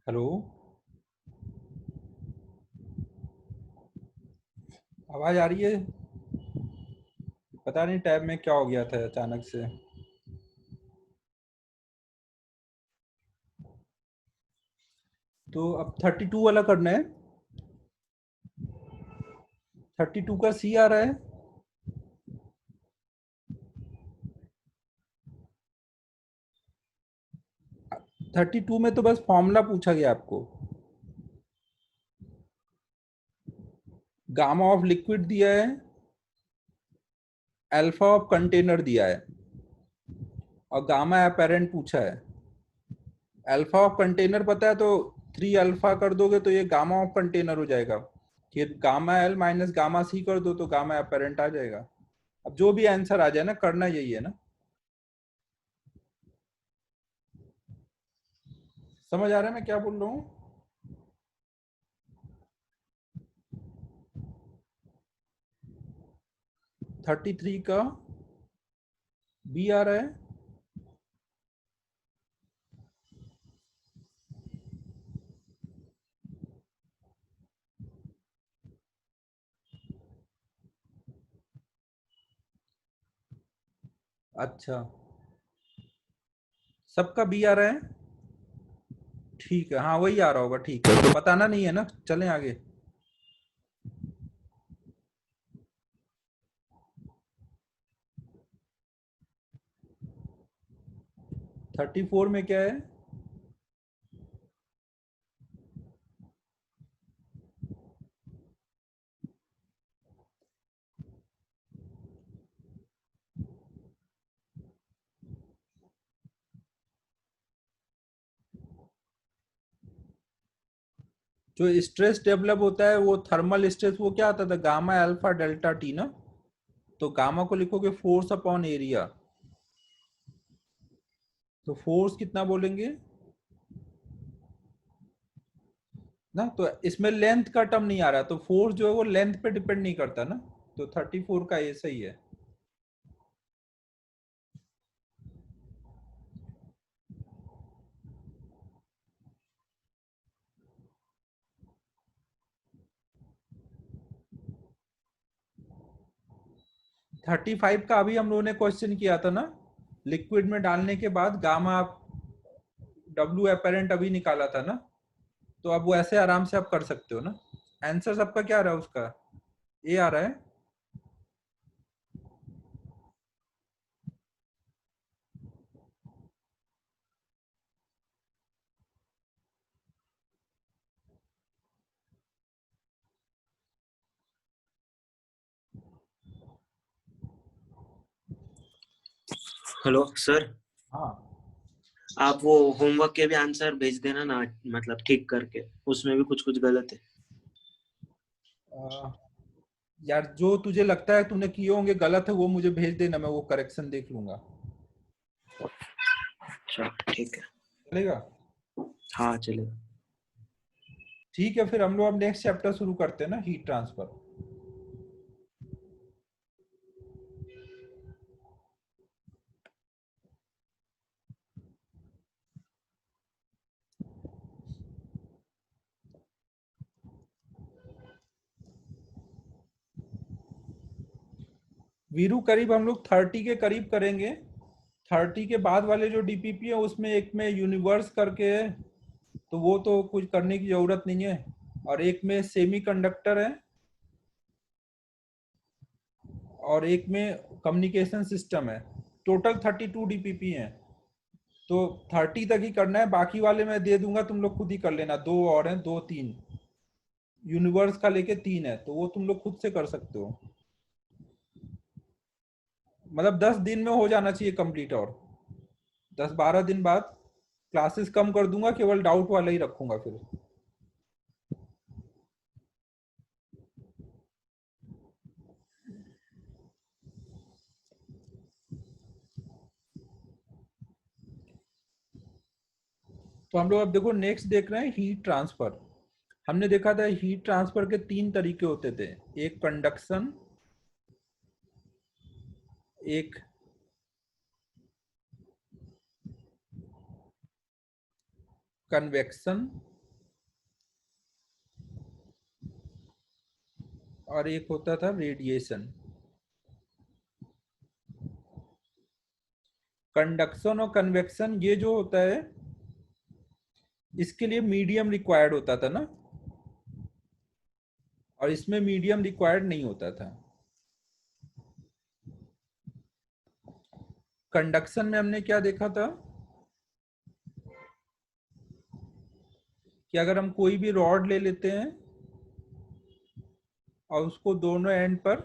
Hello. आवाज आ रही है? पता नहीं टैब में क्या हो गया था अचानक से। तो अब 32 वाला करना है। 32 का सी आ रहा है। 32 में तो बस फॉर्मूला पूछा गया आपको। गामा ऑफ लिक्विड दिया है, अल्फा ऑफ कंटेनर दिया है और गामा अपेरेंट पूछा है। अल्फा ऑफ कंटेनर पता है तो 3 अल्फा कर दोगे तो ये गामा ऑफ कंटेनर हो जाएगा। फिर गामा एल माइनस गामा सी कर दो तो गामा अपेरेंट आ जाएगा। अब जो भी आंसर आ जाए ना, करना यही है ना। समझ आ रहा है मैं क्या बोल रहा हूँ? 33 का बी आ रहा है। अच्छा, सबका बी आ रहा है। ठीक है, हाँ वही आ रहा होगा। ठीक है, बताना नहीं है ना, चलें आगे। 34 में क्या है? जो स्ट्रेस डेवलप होता है वो थर्मल स्ट्रेस, वो क्या आता था? गामा अल्फा डेल्टा टी ना। तो गामा को लिखोगे फोर्स अपॉन एरिया। तो फोर्स कितना बोलेंगे ना। तो इसमें लेंथ का टर्म नहीं आ रहा, तो फोर्स जो है वो लेंथ पे डिपेंड नहीं करता ना। तो 34 का ये सही है। 35 का अभी हम लोगों ने क्वेश्चन किया था ना। लिक्विड में डालने के बाद गामा डब्ल्यू अपेरेंट अभी निकाला था ना। तो अब वो ऐसे आराम से आप कर सकते हो ना। आंसर सबका क्या आ रहा है उसका? ए आ रहा है। Hello sir. हाँ। आप वो होमवर्क के भी आंसर भेज देना ना, मतलब ठीक करके। उसमें भी कुछ कुछ गलत है। आ, यार जो तुझे लगता है तूने किए होंगे गलत है वो मुझे भेज देना, मैं वो करेक्शन देख लूंगा। अच्छा ठीक है। चलेगा? हाँ चलेगा। ठीक है, फिर हम लोग अब नेक्स्ट चैप्टर शुरू करते हैं ना, हीट ट्रांसफर। वीरू करीब हम लोग 30 के करीब करेंगे। 30 के बाद वाले जो डीपीपी है उसमें एक में यूनिवर्स करके है, तो वो तो कुछ करने की जरूरत नहीं है। और एक में सेमी कंडक्टर है और एक में कम्युनिकेशन सिस्टम है। टोटल 32 डीपीपी हैं। तो 30 तक ही करना है, बाकी वाले मैं दे दूंगा, तुम लोग खुद ही कर लेना। दो और हैं, दो तीन यूनिवर्स का लेके तीन है, तो वो तुम लोग खुद से कर सकते हो। मतलब 10 दिन में हो जाना चाहिए कंप्लीट। और 10-12 दिन बाद क्लासेस कम कर दूंगा, केवल डाउट वाला ही रखूंगा फिर। तो हम लोग अब देखो नेक्स्ट देख रहे हैं हीट ट्रांसफर। हमने देखा था हीट ट्रांसफर के तीन तरीके होते थे। एक कंडक्शन, एक कन्वेक्शन और एक होता था रेडिएशन। कंडक्शन और कन्वेक्शन ये जो होता है, इसके लिए मीडियम रिक्वायर्ड होता था ना, और इसमें मीडियम रिक्वायर्ड नहीं होता था। कंडक्शन में हमने क्या देखा था कि अगर हम कोई भी रॉड ले लेते हैं और उसको दोनों एंड पर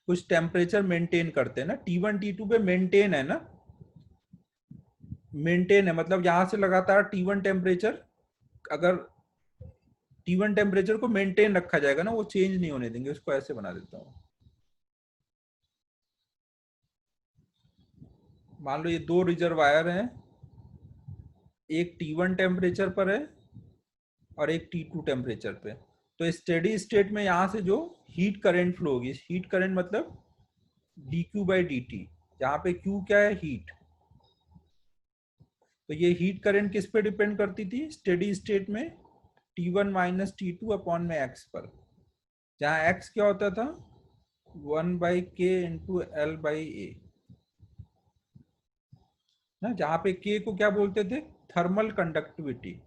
कुछ टेम्परेचर मेंटेन करते हैं ना, T1 T2 पे मेंटेन है ना, मेंटेन है मतलब यहां से लगातार T1 टेम्परेचर, अगर T1 टेम्परेचर को मेंटेन रखा जाएगा ना, वो चेंज नहीं होने देंगे। उसको ऐसे बना देता हूँ। मान लो ये दो रिजर्वायर हैं, एक T1 टेम्परेचर पर है और एक T2 टेम्परेचर पे। तो स्टेडी स्टेट में यहाँ से जो हीट करंट फ्लो होगी, हीट करंट मतलब dQ/dt, यहाँ पे Q क्या है, हीट। तो ये हीट करंट किस पे डिपेंड करती थी स्टेडी स्टेट में, T1 माइनस T2 अपॉन में x पर, जहाँ x क्या होता था 1/k इंटू L/A ना, जहाँ पे k को क्या बोलते थे, थर्मल कंडक्टिविटी।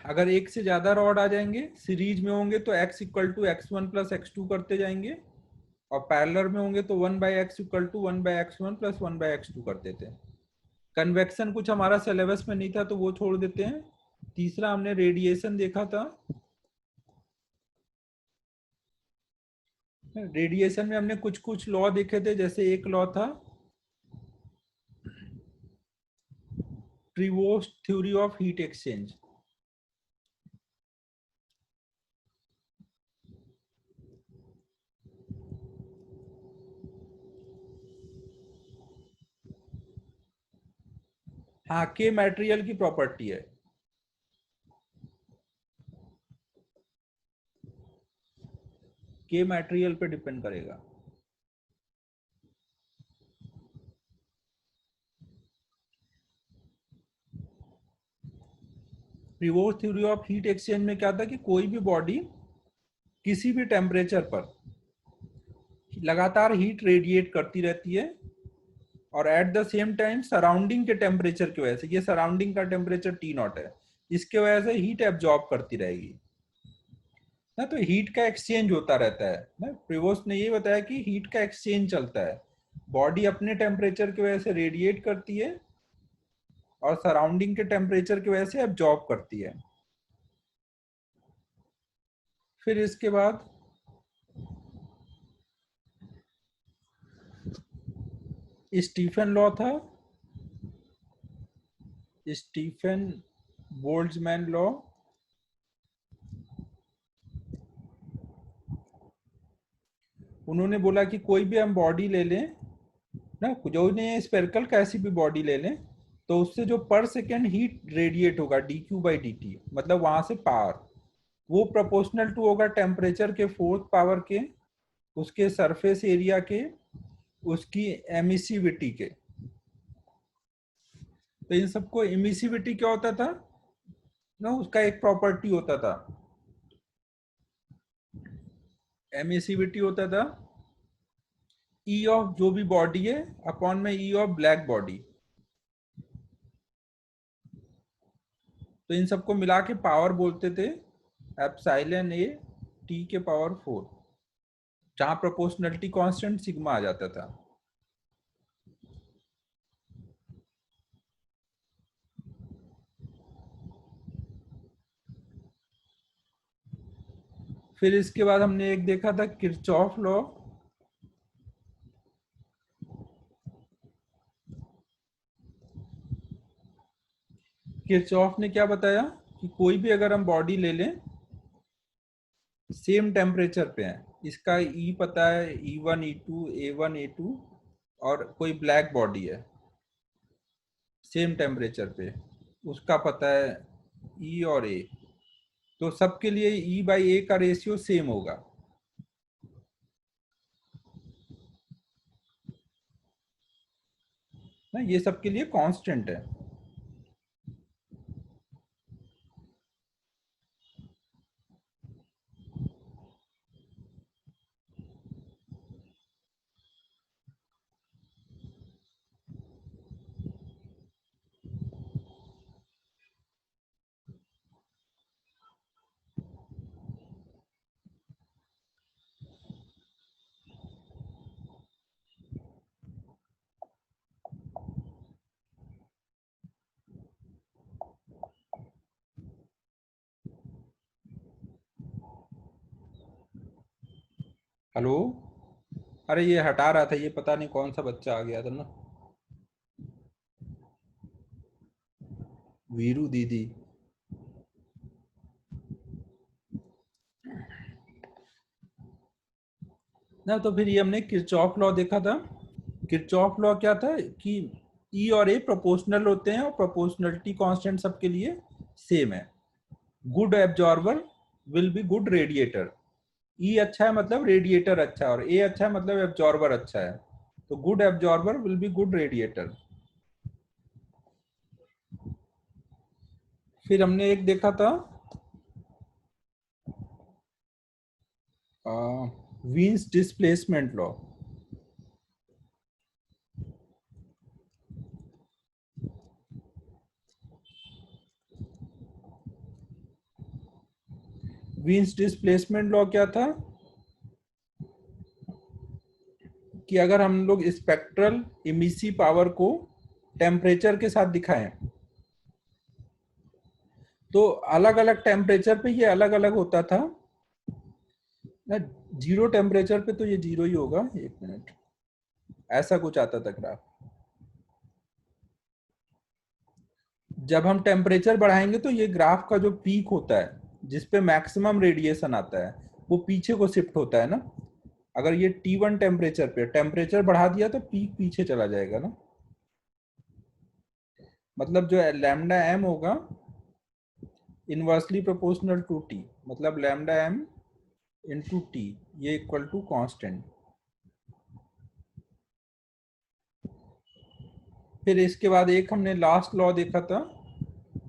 अगर एक से ज्यादा रॉड आ जाएंगे सीरीज में होंगे तो x equal to x1 plus x2 करते जाएंगे, और पैरेलल में होंगे तो 1/x equal to 1/x1 plus 1/x2 करते थे। कन्वेक्शन कुछ हमारा सिलेबस में नहीं था तो वो छोड़ देते हैं। तीसरा हमने रेडिएशन देखा था। रेडिएशन में हमने कुछ कुछ लॉ देखे थे, जैसे एक लॉ था Prevost theory of heat exchange. हाँ, के मटेरियल की प्रॉपर्टी है। के मटेरियल पे डिपेंड करेगा। Prevost theory of heat exchange में क्या था कि कोई भी बॉडी किसी भी टेम्परेचर पर लगातार हीट रेडिएट करती रहती है, और at the same time surrounding के टेम्परेचर की वजह से, ये सराउंडिंग का टेम्परेचर T0 है, इसके वजह से हीट एब्जॉर्ब करती रहेगी ना। तो हीट का एक्सचेंज होता रहता है ना। प्रिवोस्ट ने ये बताया कि हीट का एक्सचेंज चलता है, बॉडी अपने टेम्परेचर की वजह से रेडिएट करती है और सराउंडिंग के टेम्परेचर की वजह से एब्जॉर्ब करती है। फिर इसके बाद स्टीफन लॉ था, स्टीफन बोल्ट्जमैन लॉ। उन्होंने बोला कि कोई भी हम बॉडी ले लें ना, जो ने स्पेरिकल कैसी भी बॉडी ले लें, तो उससे जो पर सेकेंड हीट रेडिएट होगा dQ/dt, मतलब वहां से पावर, वो प्रोपोर्शनल टू होगा टेम्परेचर के फोर्थ पावर के, उसके सरफेस एरिया के, उसकी एमिसिविटी के। तो इन सबको, एमिसिविटी क्या होता था ना, उसका एक प्रॉपर्टी होता था, एमिसिविटी होता था ई ऑफ जो भी बॉडी है अपॉन में ई ऑफ ब्लैक बॉडी। तो इन सबको मिला के पावर बोलते थे एप्सिलॉन A T के पावर 4, जहां प्रोपोर्शनलिटी कांस्टेंट सिग्मा आ जाता था। फिर इसके बाद हमने एक देखा था किरचॉफ लॉ। किरचॉफ ने क्या बताया कि कोई भी अगर हम बॉडी ले लें सेम टेम्परेचर पे है, इसका ई पता है E1 E2 A1 A2, और कोई ब्लैक बॉडी है सेम टेम्परेचर पे, उसका पता है ई और ए, तो सबके लिए E/A का रेशियो सेम होगा। ना, ये सब के लिए कांस्टेंट है। हेलो, अरे ये हटा रहा था, ये पता नहीं कौन सा बच्चा आ गया था ना, वीरू दीदी। ना तो फिर ये हमने किरचॉफ लॉ देखा था। किरचॉफ लॉ क्या था कि ई और ए प्रोपोर्शनल होते हैं और प्रोपोर्शनलिटी कांस्टेंट सबके लिए सेम है। Good absorber will be good radiator. ई अच्छा है मतलब रेडिएटर अच्छा है, और ए अच्छा है मतलब एब्जॉर्बर अच्छा है। तो good absorber will be good radiator. फिर हमने एक देखा था Wien's displacement law. Wien's displacement law क्या था कि अगर हम लोग स्पेक्ट्रल इमिसिव पावर को टेम्परेचर के साथ दिखाएं तो अलग अलग टेम्परेचर पे ये अलग अलग होता था ना। जीरो टेम्परेचर पे तो ये जीरो ही होगा, एक मिनट, ऐसा कुछ आता था ग्राफ। जब हम टेम्परेचर बढ़ाएंगे तो ये ग्राफ का जो पीक होता है जिसपे मैक्सिमम रेडिएशन आता है वो पीछे को शिफ्ट होता है ना। अगर ये T1 टेम्परेचर पे टेम्परेचर बढ़ा दिया तो पीक पीछे चला जाएगा ना। मतलब जो लैम्डा एम होगा इनवर्सली प्रोपोर्शनल टू टी, मतलब लैम्डा एम इंटू टी, ये इक्वल टू कांस्टेंट। फिर इसके बाद एक हमने लास्ट लॉ देखा था,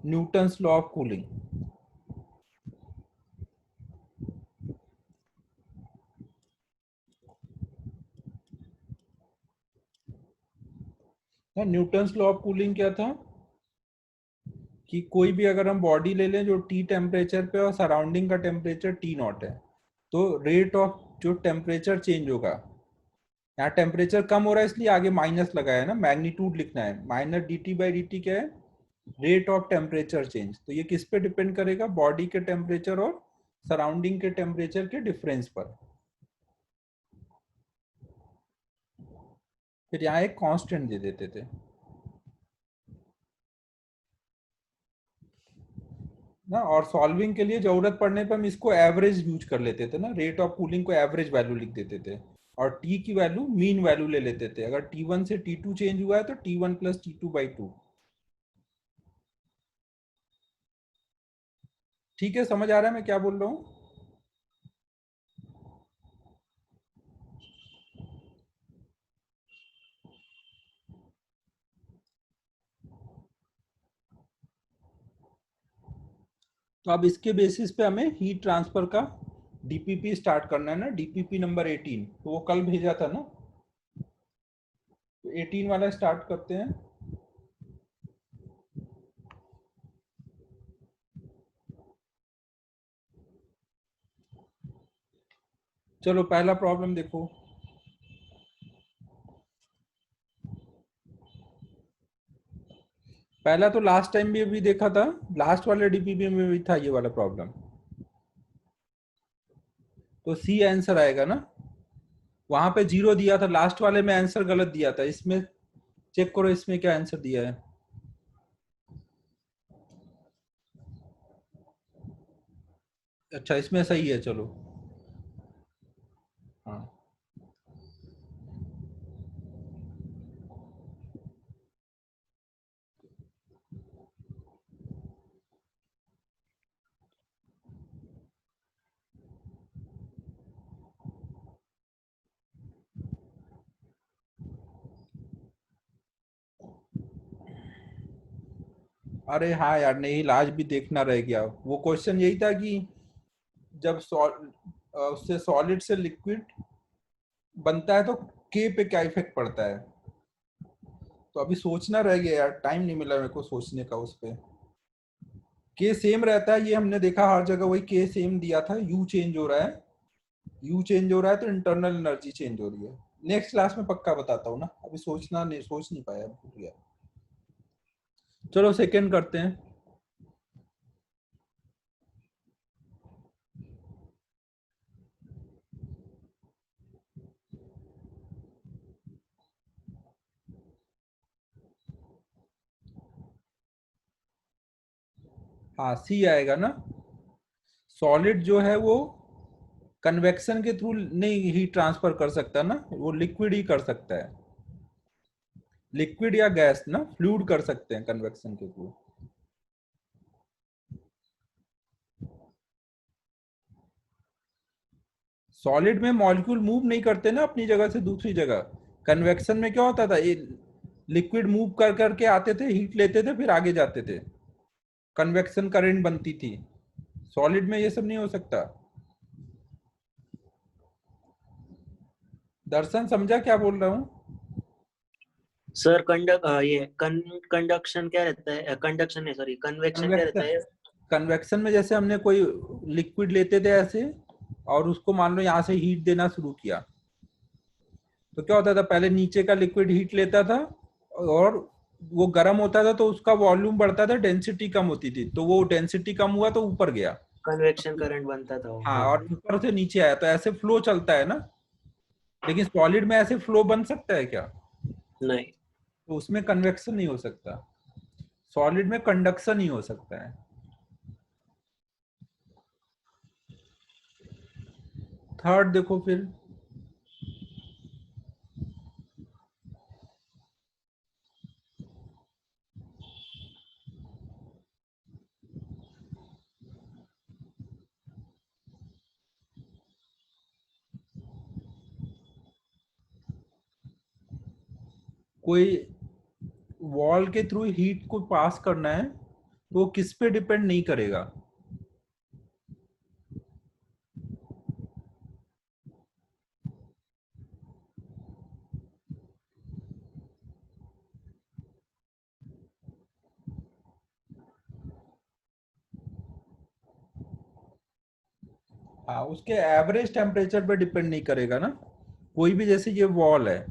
Newton's law of cooling. Newton's law of cooling क्या था कि कोई भी अगर हम बॉडी ले लें जो टी टेम्परेचर पे और सराउंडिंग का टेम्परेचर टी नॉट है, तो रेट ऑफ जो टेम्परेचर चेंज होगा, यहाँ टेम्परेचर कम हो रहा है इसलिए आगे माइनस लगाया है ना, मैग्नीट्यूड लिखना है, minus D T by D T क्या है, रेट ऑफ टेम्परेचर चेंज। तो ये किस पे डिपेंड करेगा, बॉडी के टेम्परेचर और सराउंडिंग के टेम्परेचर के डिफरेंस पर। फिर यहाँ एक कांस्टेंट दे देते थे ना, और सॉल्विंग के लिए जरूरत पड़ने पर हम इसको एवरेज यूज कर लेते थे ना, रेट ऑफ कूलिंग को एवरेज वैल्यू लिख देते थे और टी की वैल्यू मीन वैल्यू ले लेते थे। अगर T1 से T2 चेंज हुआ है तो T1 plus T2 by two. ठीक है, समझ आ रहा है मैं क्या बोल रहा हूँ। तो अब इसके बेसिस पे हमें हीट ट्रांसफर का डीपीपी स्टार्ट करना है ना, डीपीपी नंबर 18, तो वो कल भेजा था ना, तो 18 वाला स्टार्ट करते हैं। चलो पहला प्रॉब्लम देखो। पहला तो लास्ट टाइम भी अभी देखा था, लास्ट वाले डीपीपी में भी था ये वाला प्रॉब्लम, तो सी आंसर आएगा ना। वहां पे जीरो दिया था, लास्ट वाले में आंसर गलत दिया था, इसमें चेक करो इसमें क्या आंसर दिया है। अच्छा इसमें सही है, चलो। हाँ, अरे हाँ यार, नहीं इलाज भी देखना रह गया। वो क्वेश्चन यही था कि जब उससे सॉलिड से लिक्विड बनता है तो के पे क्या इफेक्ट पड़ता है। तो अभी सोचना रह गया यार, टाइम नहीं मिला मेरे को सोचने का उस पे। के सेम रहता है, ये हमने देखा हर जगह, वही के सेम दिया था। यू चेंज हो रहा है, यू चेंज हो रहा है तो इंटरनल एनर्जी चेंज हो रही है। नेक्स्ट क्लास में पक्का बताता हूँ ना, अभी सोच नहीं पाया, भूल गया। चलो सेकंड करते हैं। हाँ सी आएगा ना। सॉलिड जो है वो कन्वेक्शन के थ्रू नहीं हीट ट्रांसफर कर सकता ना, वो लिक्विड ही कर सकता है। लिक्विड या गैस ना, फ्लूइड कर सकते हैं कन्वेक्शन के थ्रू। सॉलिड में मॉलिक्यूल मूव नहीं करते ना अपनी जगह से दूसरी जगह। कन्वेक्शन में क्या होता था, ये लिक्विड मूव कर करके आते थे, हीट लेते थे, फिर आगे जाते थे, कन्वेक्शन करंट बनती थी। सॉलिड में ये सब नहीं हो सकता। दर्शन समझा क्या बोल रहा हूँ? सर ये कंडक्शन क्या रहता है, कंडक्शन नहीं सॉरी, कन्वेक्शन क्या रहता कन्वेक्शन, है? कन्वेक्शन में जैसे हमने कोई लिक्विड लेते थे ऐसे, और उसको मान लो यहाँ से हीट देना शुरू किया, तो क्या होता था, पहले नीचे का लिक्विड हीट लेता था, और वो गर्म होता था तो उसका वॉल्यूम बढ़ता था, डेंसिटी कम होती थी, तो वो डेंसिटी कम हुआ तो ऊपर गया। कन्वेक्शन करंट बनता था वो, हाँ, हाँ और हाँ। ऊपर से नीचे आया, तो ऐसे फ्लो चलता है ना। लेकिन सॉलिड में ऐसे फ्लो बन सकता है क्या? नहीं। तो उसमें कन्वेक्शन नहीं हो सकता। सॉलिड में कंडक्शन ही हो सकता है। थर्ड देखो फिर। कोई वॉल के थ्रू हीट को पास करना है, तो वो किस पे डिपेंड नहीं करेगा। हाँ, उसके एवरेज टेम्परेचर पे डिपेंड नहीं करेगा ना। कोई भी, जैसे ये वॉल है,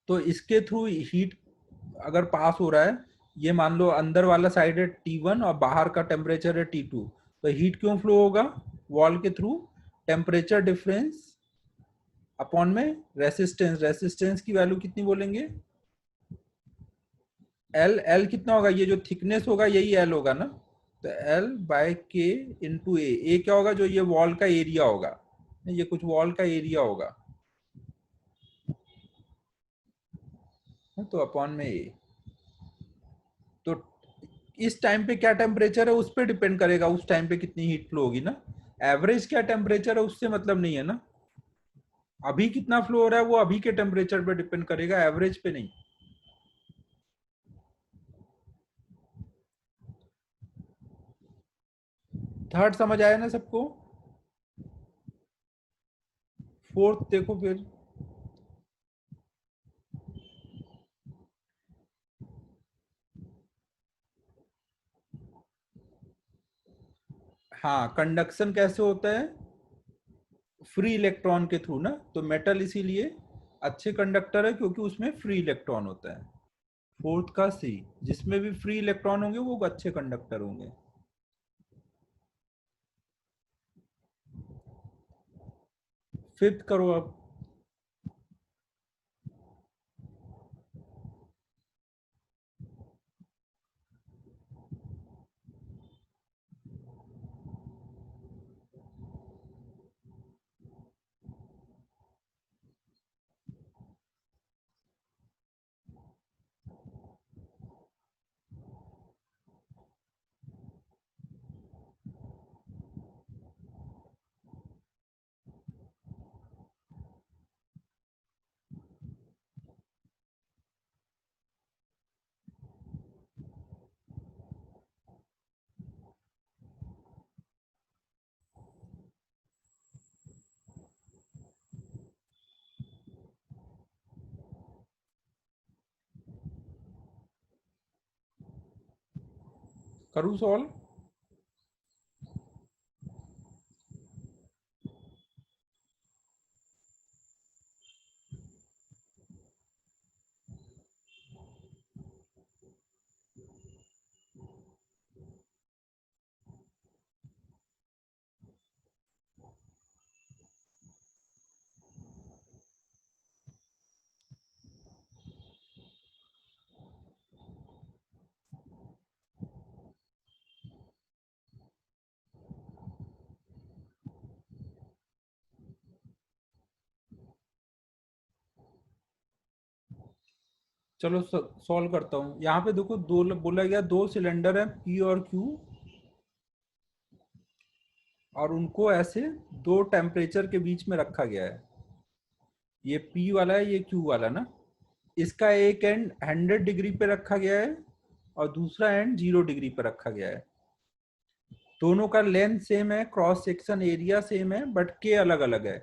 तो इसके थ्रू हीट अगर पास हो रहा है, ये मान लो अंदर वाला साइड है T1 और बाहर का टेम्परेचर है T2, तो हीट क्यों फ्लो होगा वॉल के थ्रू? टेम्परेचर डिफरेंस अपॉन में रेसिस्टेंस। रेसिस्टेंस की वैल्यू कितनी बोलेंगे? एल। एल कितना होगा, ये जो थिकनेस होगा यही एल होगा ना, तो एल बाय के इंटू ए। ए क्या होगा, जो ये वॉल का एरिया होगा, ये कुछ वॉल का एरिया होगा, तो अपॉन में ए। तो इस टाइम पे क्या टेम्परेचर है उस पर डिपेंड करेगा, उस टाइम पे कितनी हीट फ्लो होगी ना। एवरेज क्या टेम्परेचर है उससे मतलब नहीं है ना। अभी कितना फ्लो हो रहा है वो अभी के टेम्परेचर पे डिपेंड करेगा, एवरेज पे नहीं। थर्ड समझ आया ना सबको? फोर्थ देखो फिर। हाँ, कंडक्शन कैसे होता है? फ्री इलेक्ट्रॉन के थ्रू ना, तो मेटल इसीलिए अच्छे कंडक्टर है क्योंकि उसमें फ्री इलेक्ट्रॉन होता है। फोर्थ का सी, जिसमें भी फ्री इलेक्ट्रॉन होंगे वो अच्छे कंडक्टर होंगे। फिफ्थ करो अब। करूँ सॉल्व? चलो सॉल्व करता हूँ। यहाँ पे देखो दो बोला गया, दो सिलेंडर है पी और क्यू, और उनको ऐसे दो टेम्परेचर के बीच में रखा गया है। ये पी वाला है, ये क्यू वाला ना। इसका एक एंड 100 डिग्री पे रखा गया है और दूसरा एंड 0 डिग्री पे रखा गया है। दोनों का लेंथ सेम है, क्रॉस सेक्शन एरिया सेम है, बट के अलग अलग है।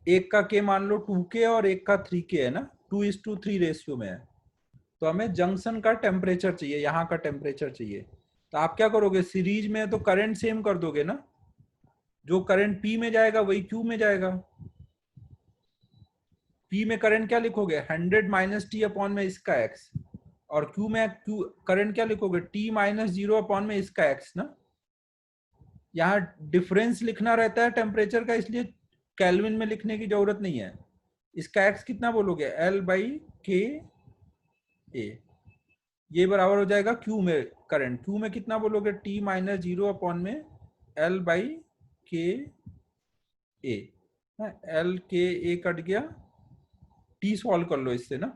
एक का के मान लो 2K और एक का 3K है ना, 2:3 रेशियो में है। तो हमें जंक्शन का टेम्परेचर चाहिए, यहाँ का टेम्परेचर चाहिए। तो आप क्या करोगे, सीरीज में तो करंट सेम कर दोगे ना, जो करंट पी में जाएगा वही क्यू में जाएगा। पी में करंट क्या लिखोगे, 100 माइनस टी अपॉन में इसका एक्स, और क्यू में क्यू करंट क्या लिखोगे, टी माइनस 0 अपॉन में इसका एक्स ना। यहाँ डिफरेंस लिखना रहता है टेम्परेचर का, इसलिए केल्विन में लिखने की जरूरत नहीं है। इसका एक्स कितना बोलोगे, एल बाई के ए, ये बराबर हो जाएगा क्यू में करंट। क्यू में कितना बोलोगे, टी माइनस 0 अपॉन में एल बाई के ए। एल के ए कट गया, टी सॉल्व कर लो इससे ना।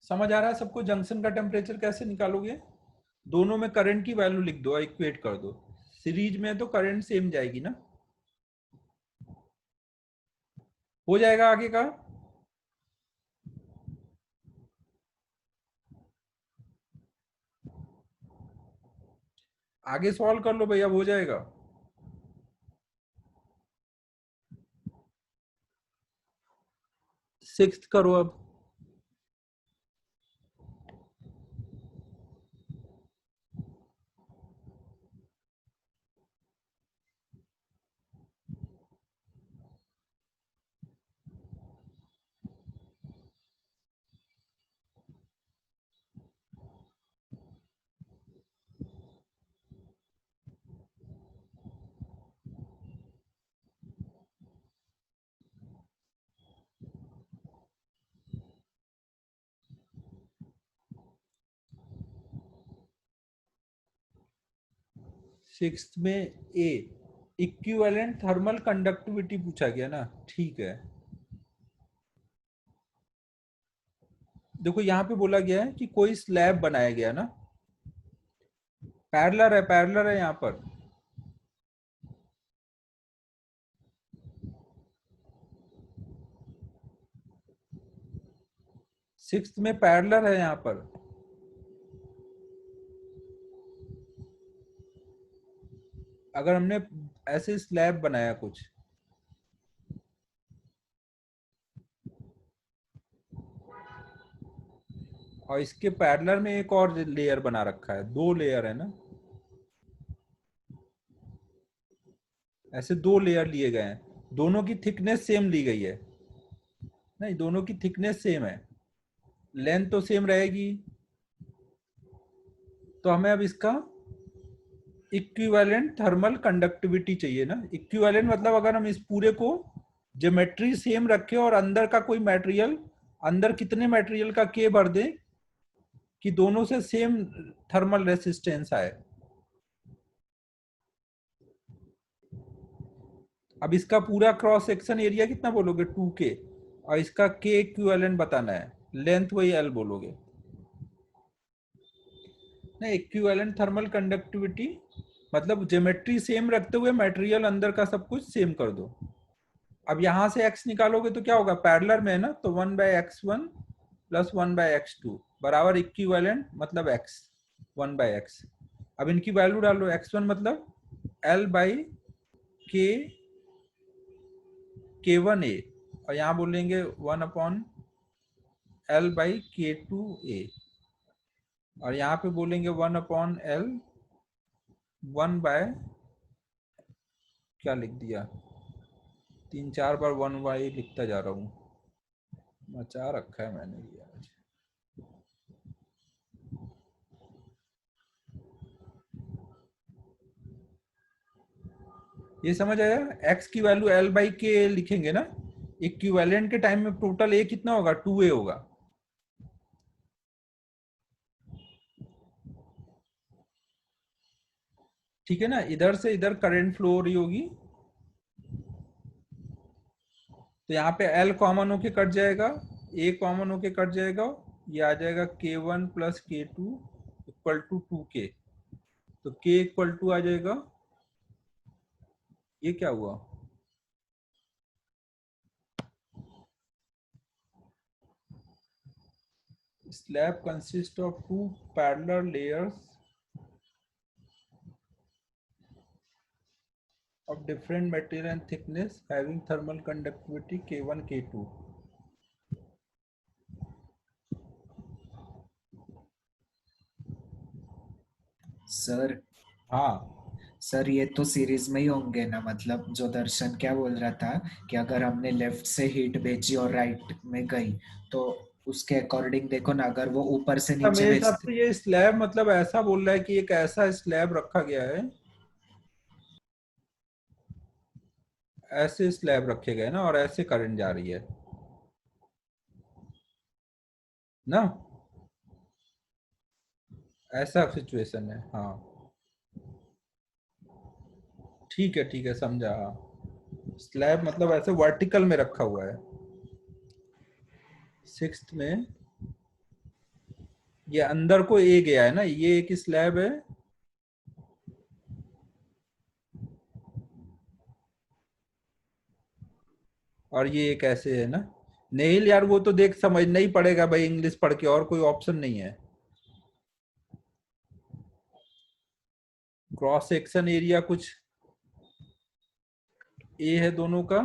समझ आ रहा है सबको जंक्शन का टेम्परेचर कैसे निकालोगे? दोनों में करंट की वैल्यू लिख दो, इक्वेट कर दो। सीरीज में तो करंट सेम जाएगी ना। हो जाएगा आगे का? आगे सॉल्व कर लो भैया, हो जाएगा। सिक्स्थ करो अब। सिक्स्थ में ए, इक्विवेलेंट थर्मल कंडक्टिविटी पूछा गया ना, ठीक है। देखो यहाँ पे बोला गया है कि कोई स्लैब बनाया गया ना, पैरेलल है यहाँ पर। सिक्स्थ में पैरेलल है यहाँ पर। अगर हमने ऐसे स्लैब बनाया कुछ, और इसके पैरेलल में एक और लेयर बना रखा है, दो लेयर है ना, ऐसे दो लेयर लिए गए हैं, दोनों की थिकनेस सेम ली गई है। नहीं, दोनों की थिकनेस सेम है, लेंथ तो सेम रहेगी। तो हमें अब इसका इक्विवेलेंट थर्मल कंडक्टिविटी चाहिए ना। इक्विवेलेंट मतलब अगर हम इस पूरे को ज्योमेट्री सेम रखें और अंदर का कोई मटेरियल, अंदर कितने मटेरियल का के भर दें कि दोनों से सेम थर्मल रेसिस्टेंस आए। अब इसका पूरा क्रॉस सेक्शन एरिया कितना बोलोगे, 2K, और इसका के इक्विवेलेंट बताना है, लेंथ वही L बोलोगे। नहीं, इक्विवेलेंट थर्मल कंडक्टिविटी मतलब ज्योमेट्री सेम रखते हुए मटेरियल अंदर का सब कुछ सेम कर दो। अब यहां से x निकालोगे तो क्या होगा, पैरेलल में है ना, तो 1/x1 प्लस 1/x2 बराबर इक्विवेलेंट मतलब x, 1/x। अब इनकी वैल्यू डालो, x1 मतलब L बाई के K1A, और यहाँ बोलेंगे 1/L बाई K2A। और यहाँ पे बोलेंगे 1/L, 1/, क्या लिख दिया, 3-4 बार 1/, लिखता जा रहा हूँ, मचा रखा है मैंने ये आज। ये समझ आया? x की वैल्यू L/K लिखेंगे ना, इक्विवेलेंट के टाइम में टोटल A कितना होगा, 2A होगा। ठीक है ना, इधर से इधर करंट फ्लो हो रही होगी, तो यहाँ पे L कॉमन होके कट जाएगा, A कॉमन होके कट जाएगा, ये आ जाएगा K1 plus K2 equal to 2K, तो K इक्वल टू आ जाएगा, ये क्या हुआ, slab consists of two parallel layers of different material and thickness having thermal conductivity K1 K2। Sir हाँ सर ये तो सीरीज में ही होंगे ना, मतलब जो दर्शन क्या बोल रहा था कि अगर हमने लेफ्ट से हीट भेजी और राइट में गई तो उसके अकॉर्डिंग देखो ना, अगर वो ऊपर से नीचे मेरे हिसाब भेजते। से ये स्लैब मतलब ऐसा बोल रहा है कि एक ऐसा स्लैब रखा गया है, ऐसे स्लैब रखे गए ना, और ऐसे करंट जा रही है ना, ऐसा सिचुएशन है। हाँ ठीक है समझा। स्लैब मतलब ऐसे वर्टिकल में रखा हुआ है। सिक्स्थ में ये अंदर को ए गया है ना, ये एक स्लैब है, और ये एक ऐसे है ना। नेहिल यार वो तो देख समझना ही पड़ेगा भाई, इंग्लिश पढ़ के, और कोई ऑप्शन नहीं है। क्रॉस सेक्शन एरिया कुछ ए है दोनों का,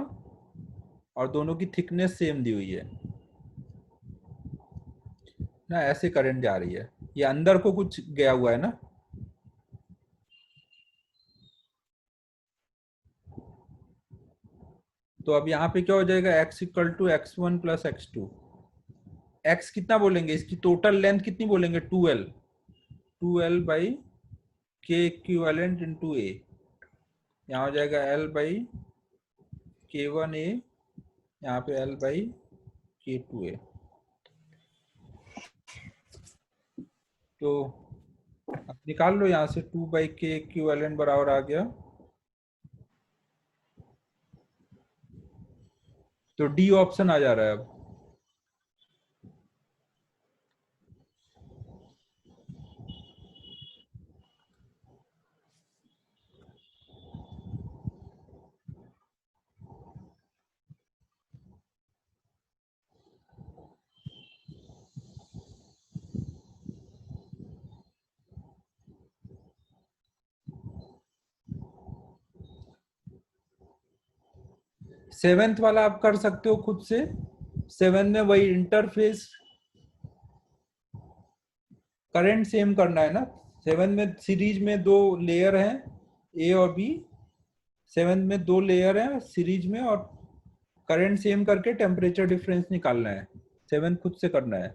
और दोनों की थिकनेस सेम दी हुई है ना, ऐसे करंट जा रही है, ये अंदर को कुछ गया हुआ है ना। तो अब यहाँ पे क्या हो जाएगा, x equal to x1 plus x2। x कितना बोलेंगे, इसकी टोटल लेंथ कितनी बोलेंगे, 2L, 2L बाई के इक्विवेलेंट इंटू ए, यहाँ हो जाएगा L बाई K1A, यहाँ पे L बाई K2A। तो अब निकाल लो यहाँ से, 2/K इक्विवेलेंट बराबर आ गया, तो डी ऑप्शन आ जा रहा है अब। सेवेंथ वाला आप कर सकते हो खुद से, सेवेंथ में वही इंटरफेस करंट सेम करना है ना। सेवेंथ में सीरीज में दो लेयर हैं, ए और बी, सेवेंथ में दो लेयर हैं सीरीज में, और करंट सेम करके टेम्परेचर डिफरेंस निकालना है, सेवेंथ खुद से करना है।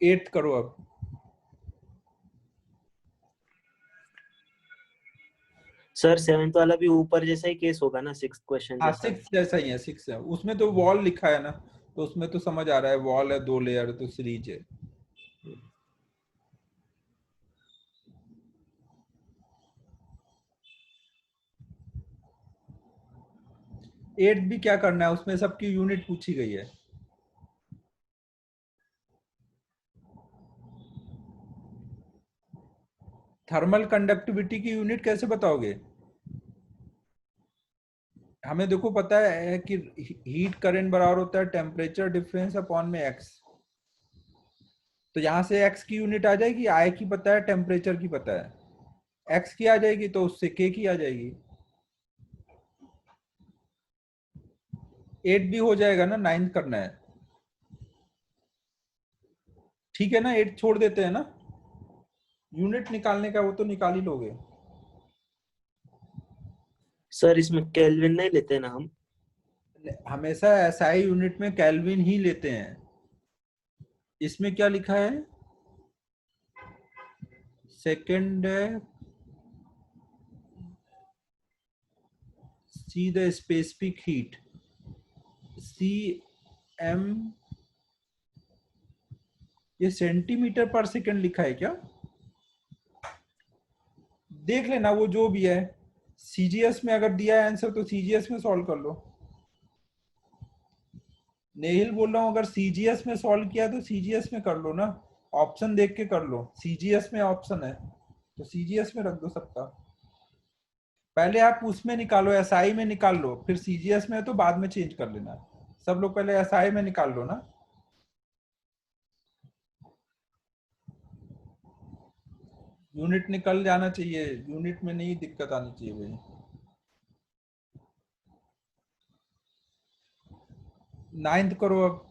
एट्थ करो अब। सर सेवेंथ वाला भी ऊपर जैसा ही केस होगा ना, सिक्स क्वेश्चन हाँ जैसा। 6 जैसा ही है, 6 है, उसमें तो वॉल लिखा है ना, तो उसमें तो समझ आ रहा है, वॉल है, दो लेयर, तो सीरीज है। एट्थ भी क्या करना है, उसमें सबकी यूनिट पूछी गई है। थर्मल कंडक्टिविटी की यूनिट कैसे बताओगे, हमें देखो पता है कि हीट करंट बराबर होता है टेम्परेचर डिफरेंस अपॉन में एक्स, तो यहाँ से एक्स की यूनिट आ जाएगी, आई की पता है, टेम्परेचर की पता है, एक्स की आ जाएगी तो उससे के की आ जाएगी। 8 भी हो जाएगा ना, 9th करना है। ठीक है ना, 8 छोड़ देते हैं ना, यूनिट निकालने का वो तो निकाल ही लोगे। सर इसमें केल्विन नहीं लेते ना हम? हमेशा एसआई यूनिट में केल्विन ही लेते हैं। इसमें क्या लिखा है, second C the specific heat, C M, ये सेंटीमीटर पर सेकंड लिखा है क्या, देख लेना वो जो भी है। सीजीएस में अगर दिया है आंसर तो सीजीएस में सॉल्व कर लो। नेहिल बोल रहा हूँ, अगर सीजीएस में सॉल्व किया तो सीजीएस में कर लो ना, ऑप्शन देख के कर लो, सीजीएस में ऑप्शन है तो सीजीएस में रख दो सबका। पहले आप उसमें निकालो, एसआई में निकाल लो, फिर सीजीएस में है तो बाद में चेंज कर लेना। सब लोग पहले एसआई में निकाल लो ना। यूनिट निकल जाना चाहिए, यूनिट में नहीं दिक्कत आनी चाहिए भाई। 9th करो अब।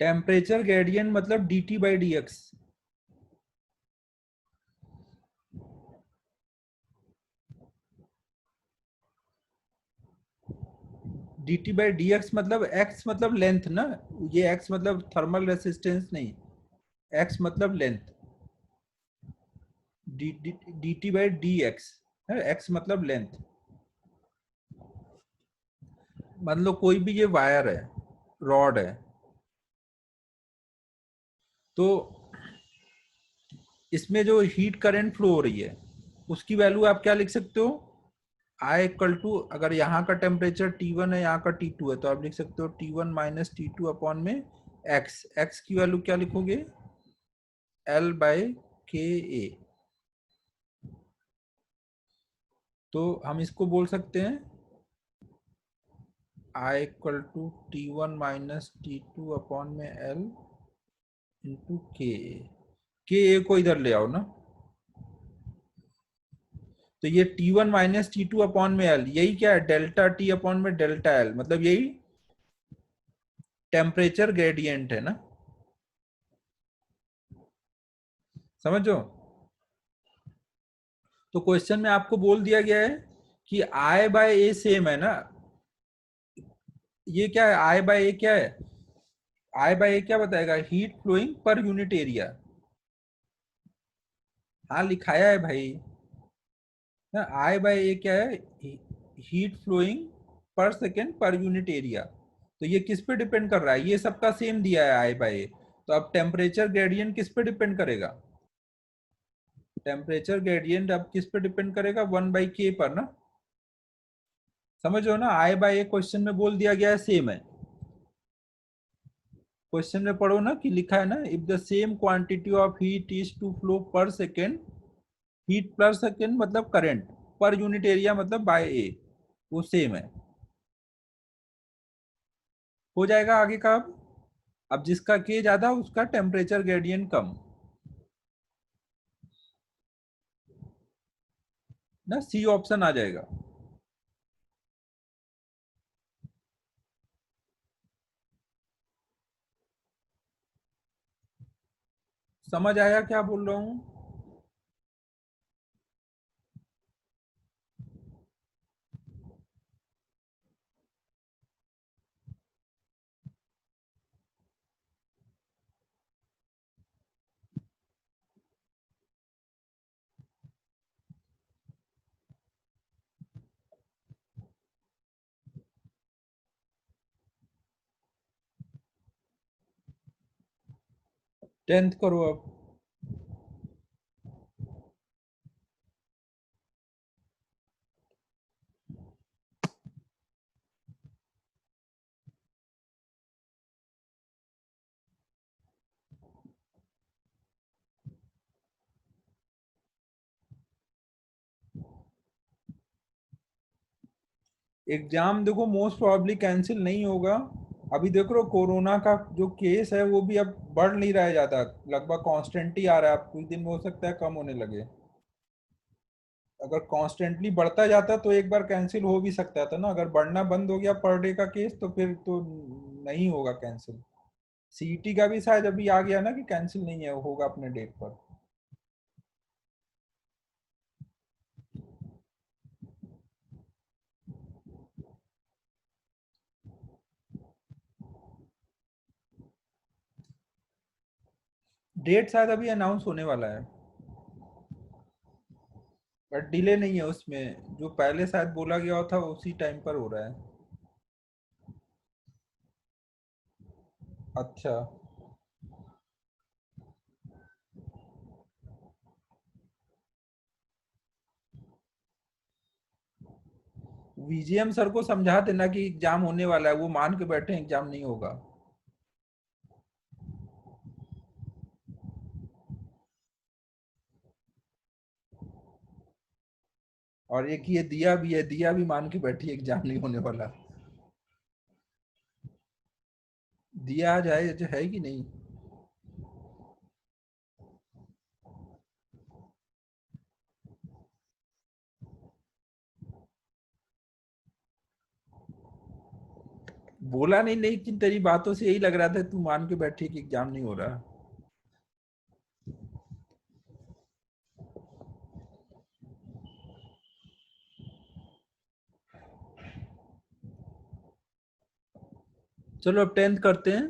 टेम्परेचर ग्रेडियंट मतलब dt by dx। dt by dx मतलब x मतलब लेंथ ना, ये x मतलब थर्मल रेसिस्टेंस नहीं, x मतलब लेंथ, dt बाई dx है, x मतलब लेंथ। मतलब कोई भी ये वायर है, रॉड है, तो इसमें जो हीट करंट फ्लो हो रही है उसकी वैल्यू आप क्या लिख सकते हो, I इक्वल टू, अगर यहाँ का टेम्परेचर T1 है, यहाँ का T2 है, तो आप लिख सकते हो T1 माइनस T2 अपॉन में x। x की वैल्यू क्या लिखोगे, L बाई के ए। तो हम इसको बोल सकते हैं I equal to T1 minus T2 upon में L इंटू के ए को इधर ले आओ ना, तो ये T1 माइनस T2 अपॉन में L, यही क्या है, डेल्टा T अपॉन में डेल्टा L, मतलब यही टेम्परेचर ग्रेडियंट है ना, समझो। तो क्वेश्चन में आपको बोल दिया गया है कि I बाय ए सेम है ना, ये क्या है, I बाय ए क्या है, I बाय ए क्या बताएगा, heat flowing per unit area. हाँ लिखाया है भाई ना, I बाय ए क्या है, heat flowing per second per unit area. तो ये किस पे डिपेंड कर रहा है, ये सबका सेम दिया है I बाय ए, तो अब टेम्परेचर ग्रेडियंट किस पे डिपेंड करेगा, टेम्परेचर ग्रेडियंट अब किस पे डिपेंड करेगा, 1/k पर ना, समझो ना। I बाय ए क्वेश्चन में बोल दिया गया है सेम है, क्वेश्चन में पढ़ो ना कि लिखा है ना, if the same quantity of heat is to flow per second, heat per second मतलब करंट, पर यूनिट एरिया मतलब बाय ए, वो सेम है, हो जाएगा आगे का। अब जिसका के ज्यादा उसका टेम्परेचर ग्रेडियंट कम ना, सी ऑप्शन आ जाएगा। समझ आया क्या बोल रहा हूँ। 10th करो अब। एग्जाम देखो मोस्ट प्रोबेबली कैंसिल नहीं होगा। अभी देख लो कोरोना का जो केस है वो भी अब बढ़ नहीं रहा है ज्यादा, लगभग कांस्टेंट ही आ रहा है। अब कुछ दिन में हो सकता है कम होने लगे। अगर कांस्टेंटली बढ़ता जाता तो एक बार कैंसिल हो भी सकता था ना। अगर बढ़ना बंद हो गया पर डे का केस तो फिर तो नहीं होगा कैंसिल। सीईटी का भी शायद अभी आ गया ना कि कैंसिल नहीं है, होगा अपने डेट पर। डेट शायद अभी अनाउंस होने वाला है, बट डिले नहीं है उसमें। जो पहले शायद बोला गया था उसी टाइम पर हो रहा है। अच्छा। वीजीएम सर को समझा देना कि एग्जाम होने वाला है, वो मान के बैठे एग्जाम नहीं होगा। और एक ये दिया भी है, दिया भी मान के बैठी एग्जाम नहीं होने वाला। दिया आ जाए जो है कि नहीं। बोला नहीं, लेकिन तेरी बातों से यही लग रहा था तू मान के बैठी कि एग्जाम नहीं हो रहा। चलो अब 10th करते हैं।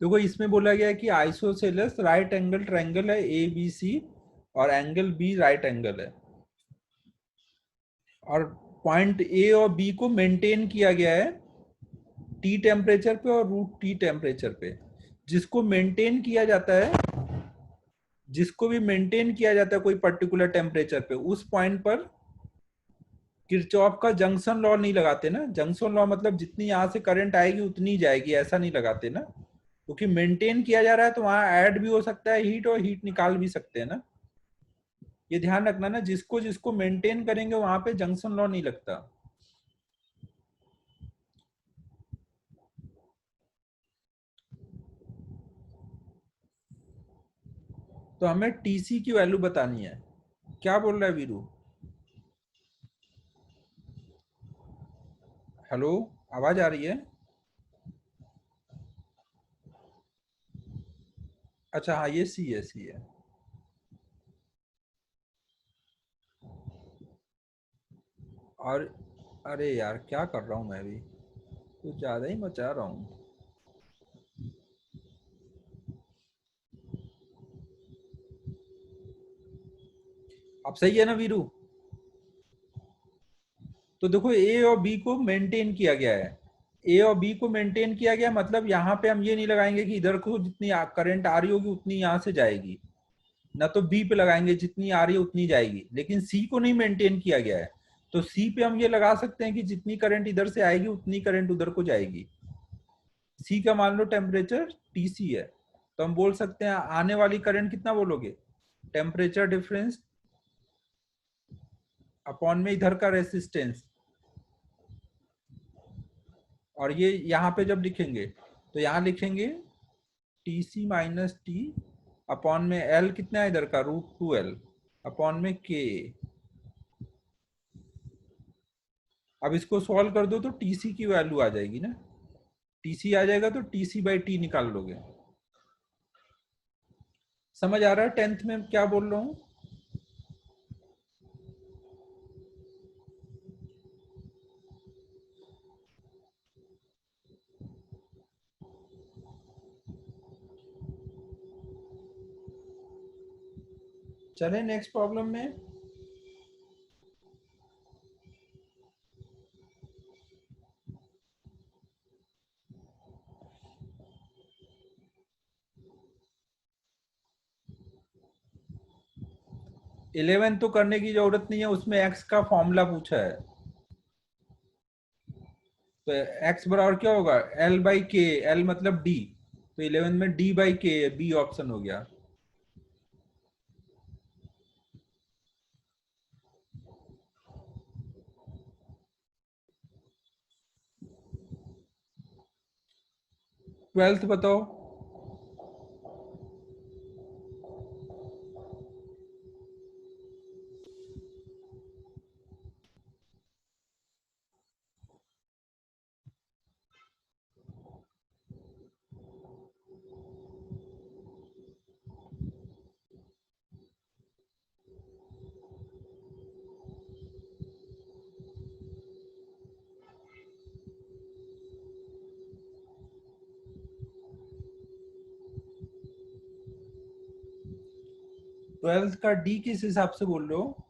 देखो इसमें बोला गया है कि आइसोसेलेस राइट एंगल ट्रायंगल है ए बी सी, और एंगल बी राइट एंगल है। और पॉइंट ए और बी को मेंटेन किया गया है टी टेम्परेचर पे और रूट टी टेम्परेचर पे। जिसको मेंटेन किया जाता है, जिसको भी मेंटेन किया जाता है कोई पर्टिकुलर टेम्परेचर पे, उस पॉइंट पर किरचॉफ का जंक्शन लॉ नहीं लगाते ना। जंक्शन लॉ मतलब जितनी यहां से करंट आएगी उतनी ही जाएगी, ऐसा नहीं लगाते ना। क्योंकि मेंटेन किया जा रहा है तो वहां ऐड भी हो सकता है हीट, और हीट निकाल भी सकते हैं ना। ये ध्यान रखना ना, जिसको जिसको मेंटेन करेंगे वहां पे जंक्शन लॉ नहीं लगता। तो हमें टीसी की वैल्यू बतानी है। क्या बोल रहा है वीरू? हेलो, आवाज आ रही है? अच्छा हाँ, ये सी है, सी है। और अरे यार क्या कर रहा हूँ मैं भी, कुछ ज्यादा ही मचा रहा हूँ। अब सही है ना वीरू? तो देखो ए और बी को मेंटेन किया गया है। ए और बी को मेंटेन किया गया मतलब यहाँ पे हम ये नहीं लगाएंगे कि इधर को जितनी करंट आ रही होगी उतनी यहाँ से जाएगी, ना तो बी पे लगाएंगे जितनी आ रही है उतनी जाएगी। लेकिन सी को नहीं मेंटेन किया गया है, तो सी पे हम ये लगा सकते हैं कि जितनी करंट इधर से आएगी उतनी करंट उधर को जाएगी। सी का मान लो टेम्परेचर टीसी है, तो हम बोल सकते हैं आने वाली करंट कितना बोलोगे, टेम्परेचर डिफरेंस अपॉन में इधर का रेसिस्टेंस। और ये यहाँ पे जब लिखेंगे तो यहाँ लिखेंगे T C minus T upon में एल कितना है इधर का, √2L अपॉन में के। अब इसको सॉल्व कर दो तो टीसी की वैल्यू आ जाएगी ना। टीसी आ जाएगा तो टीसी बाई टी निकाल लोगे। समझ आ रहा है 10th में क्या बोल रहा हूँ? चले नेक्स्ट प्रॉब्लम में। इलेवन तो करने की जरूरत नहीं है, उसमें एक्स का फॉर्मूला पूछा है। तो एक्स बराबर क्या होगा, एल बाई के, एल मतलब डी, तो 11 में डी बाई के, बी ऑप्शन हो गया। ट्वेल्थ बताओ। ट्वेल्थ का डी किस हिसाब से बोल रहे हो?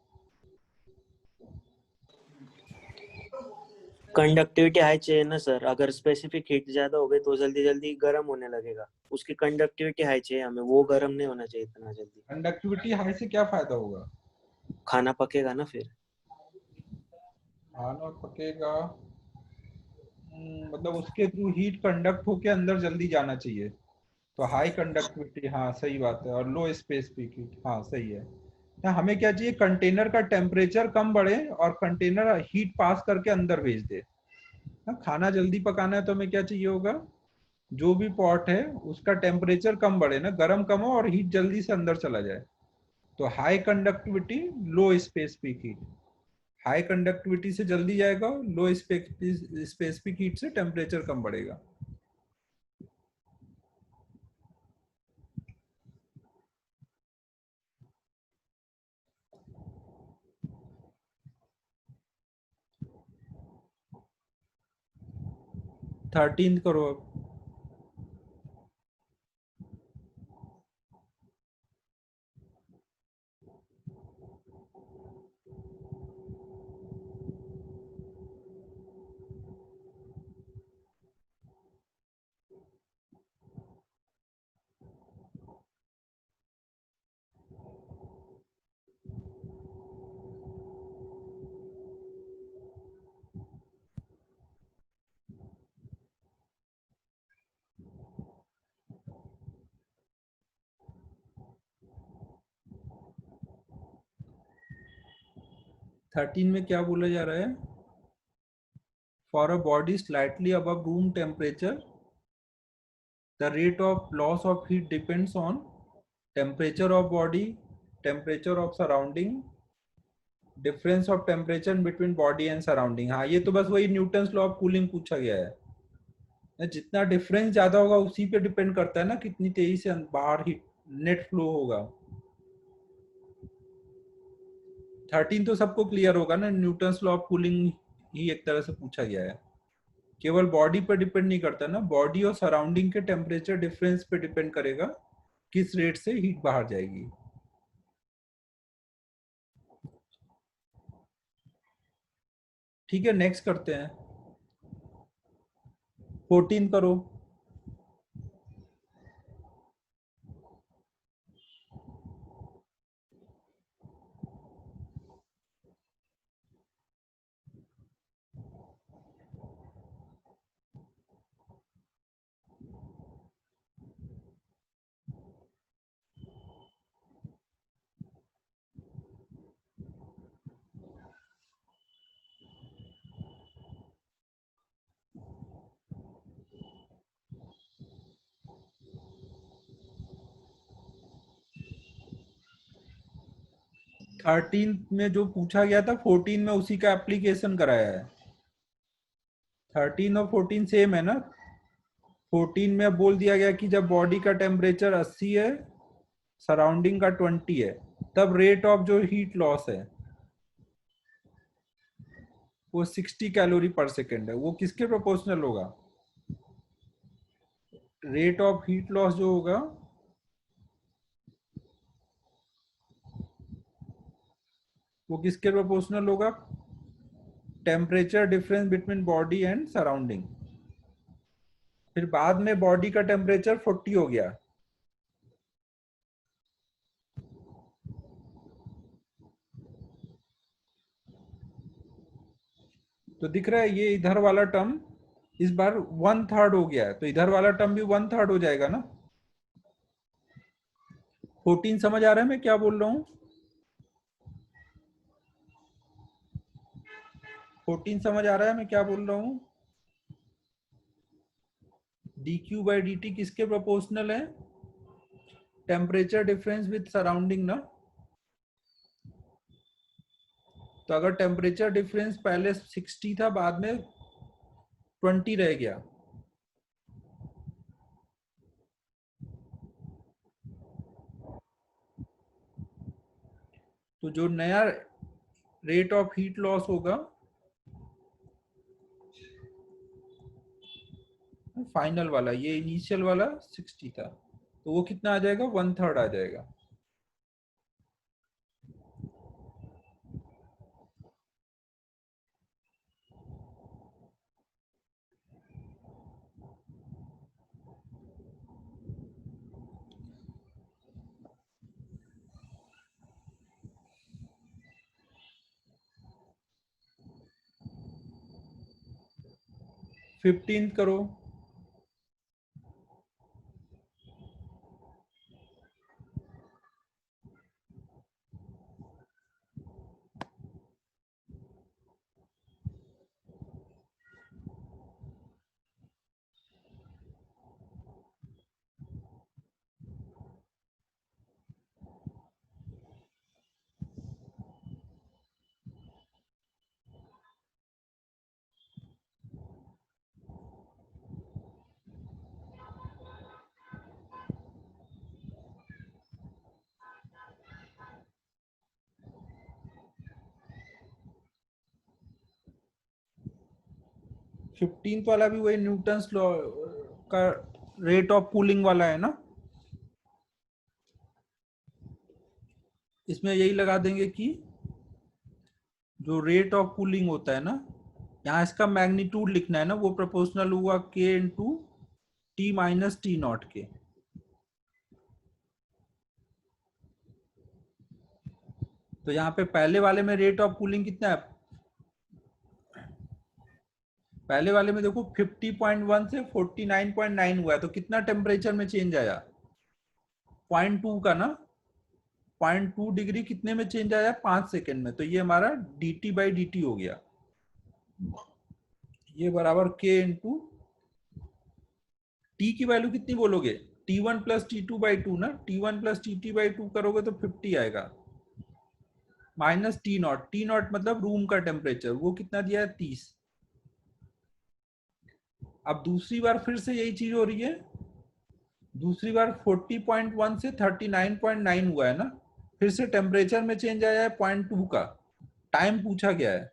कंडक्टिविटी हाई चाहिए ना सर, अगर स्पेसिफिक हीट ज्यादा हो गई तो जल्दी जल्दी गर्म होने लगेगा, उसकी कंडक्टिविटी हाई चाहिए हमें, वो गर्म नहीं होना चाहिए इतना जल्दी। कंडक्टिविटी हाई से क्या फायदा होगा? खाना पकेगा ना फिर। खाना पकेगा, मतलब उसके थ्रू हीट कंडक्ट होके अंदर जल्दी जाना चाहिए, तो हाई कंडक्टिविटी, हाँ सही बात है। और लो स्पेसिफिक हीट, हाँ सही है। ना हमें क्या चाहिए, कंटेनर का टेम्परेचर कम बढ़े और कंटेनर हीट पास करके अंदर भेज दे ना। खाना जल्दी पकाना है तो हमें क्या चाहिए होगा, जो भी पॉट है उसका टेम्परेचर कम बढ़े ना, गर्म कम हो और हीट जल्दी से अंदर चला जाए। तो हाई कंडक्टिविटी लो स्पेसिफिक हीट, हाई कंडक्टिविटी से जल्दी जाएगा, लो स्पेसिफिक हीट से टेम्परेचर कम बढ़ेगा। थर्टीन करो अब। थर्टीन में क्या बोला जा रहा है, for a body slightly above room temperature the rate of loss of heat depends on temperature of body, temperature of surrounding, difference of temperature between body and surrounding। हाँ ये तो बस वही न्यूटन्स लॉ ऑफ कूलिंग पूछा गया है। जितना difference ज्यादा होगा उसी पे डिपेंड करता है ना कितनी तेजी से बाहर हीट नेट फ्लो होगा। 13 तो सबको क्लियर होगा ना, न्यूटन्स लॉ ऑफ कूलिंग ही एक तरह से पूछा गया है। केवल बॉडी पर डिपेंड नहीं करता ना, बॉडी और सराउंडिंग के टेम्परेचर डिफरेंस पे डिपेंड करेगा किस रेट से हीट बाहर जाएगी। ठीक है नेक्स्ट करते हैं, 14 करो। थर्टीन में जो पूछा गया था 14 में उसी का एप्लीकेशन कराया है। 13 और 14 सेम है ना। 14 में बोल दिया गया कि जब बॉडी का टेम्परेचर 80 है, सराउंडिंग का 20 है, तब रेट ऑफ जो हीट लॉस है वो 60 कैलोरी पर सेकेंड है। वो किसके प्रोपोर्शनल होगा, रेट ऑफ हीट लॉस जो होगा वो किसके प्रोपोर्शनल होगा? Temperature difference between body and surrounding. फिर बाद में बॉडी का टेम्परेचर 40 हो गया, तो दिख रहा है ये इधर वाला टर्म इस बार 1/3 हो गया है, तो इधर वाला टर्म भी 1/3 हो जाएगा ना। 14 समझ आ रहा है मैं क्या बोल रहा हूँ? 14 समझ आ रहा है मैं क्या बोल रहा हूँ? dq/dt किसके प्रोपोर्शनल है? टेम्परेचर डिफरेंस विद सराउंडिंग ना। तो अगर टेम्परेचर डिफरेंस पहले 60 था, बाद में 20 रह गया, तो जो नया रेट ऑफ हीट लॉस होगा फाइनल वाला, ये इनिशियल वाला 60 था, तो वो कितना आ जाएगा? 1/3 आ जाएगा। फिफ्टीन करो। फिफ्टींथ वाला भी वही न्यूटन्स लॉ का रेट ऑफ कूलिंग वाला है ना। इसमें यही लगा देंगे कि जो रेट ऑफ कूलिंग होता है ना, यहाँ इसका मैग्नीट्यूड लिखना है ना, वो प्रोपोर्शनल हुआ k into T minus T not के। तो यहाँ पे पहले वाले में रेट ऑफ कूलिंग कितना है? पहले वाले में देखो 50.1 से 49.9 हुआ है, तो कितना टेम्परेचर में चेंज आया? 0.2 का ना। 0.2 डिग्री कितने में चेंज आया? 5 सेकेंड में। तो ये हमारा dt/dt हो गया, ये बराबर k इंटू टी की वैल्यू कितनी बोलोगे? T1 प्लस T2/2 ना। T1 प्लस T2/2 करोगे तो 50 आएगा, minus T not. T not मतलब रूम का टेम्परेचर, वो कितना दिया है? 30। अब दूसरी बार फिर से यही चीज हो रही है, दूसरी बार 40.1 से 39.9 हुआ है ना, फिर से टेम्परेचर में चेंज आया है 0.2 का, टाइम पूछा गया है।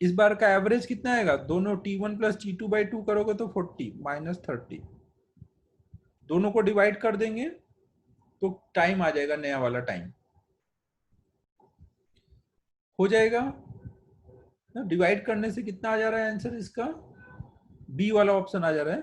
इस बार का एवरेज कितना आएगा? दोनों T1 प्लस T2/2 करोगे तो 40 माइनस 30, दोनों को डिवाइड कर देंगे तो टाइम आ जाएगा, नया वाला टाइम हो जाएगा। डिवाइड करने से कितना आ जा रहा है आंसर इसका? बी वाला ऑप्शन आ जा रहा है।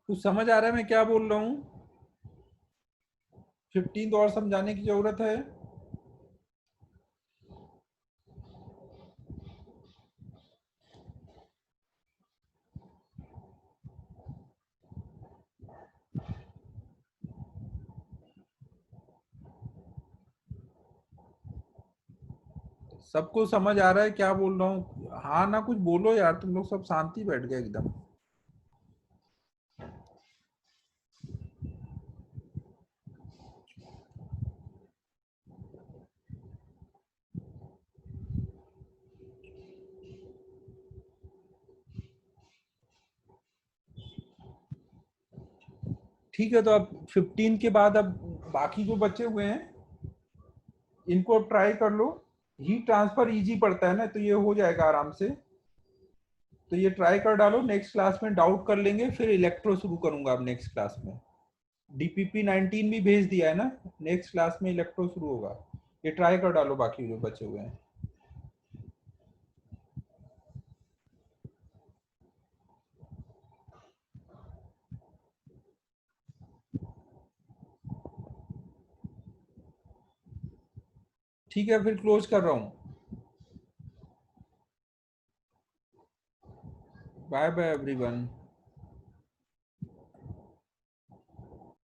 कुछ समझ आ रहा है मैं क्या बोल रहा हूँ? 15 और समझाने की जरूरत है? सबको समझ आ रहा है क्या बोल रहा हूँ? हाँ ना, कुछ बोलो यार, तुम लोग सब शांति बैठ गए एकदम। ठीक है, तो अब 15 के बाद अब बाकी जो बचे हुए हैं इनको अब ट्राई कर लो। हीट ट्रांसफर इजी पड़ता है ना, तो ये हो जाएगा आराम से। तो ये ट्राई कर डालो, नेक्स्ट क्लास में डाउट कर लेंगे, फिर इलेक्ट्रो शुरू करूंगा अब नेक्स्ट क्लास में। DPP 19 भी भेज दिया है ना, नेक्स्ट क्लास में इलेक्ट्रो शुरू होगा। ये ट्राई कर डालो बाकी जो बचे हुए हैं। ठीक है, फिर क्लोज कर रहा हूँ। Bye bye everyone.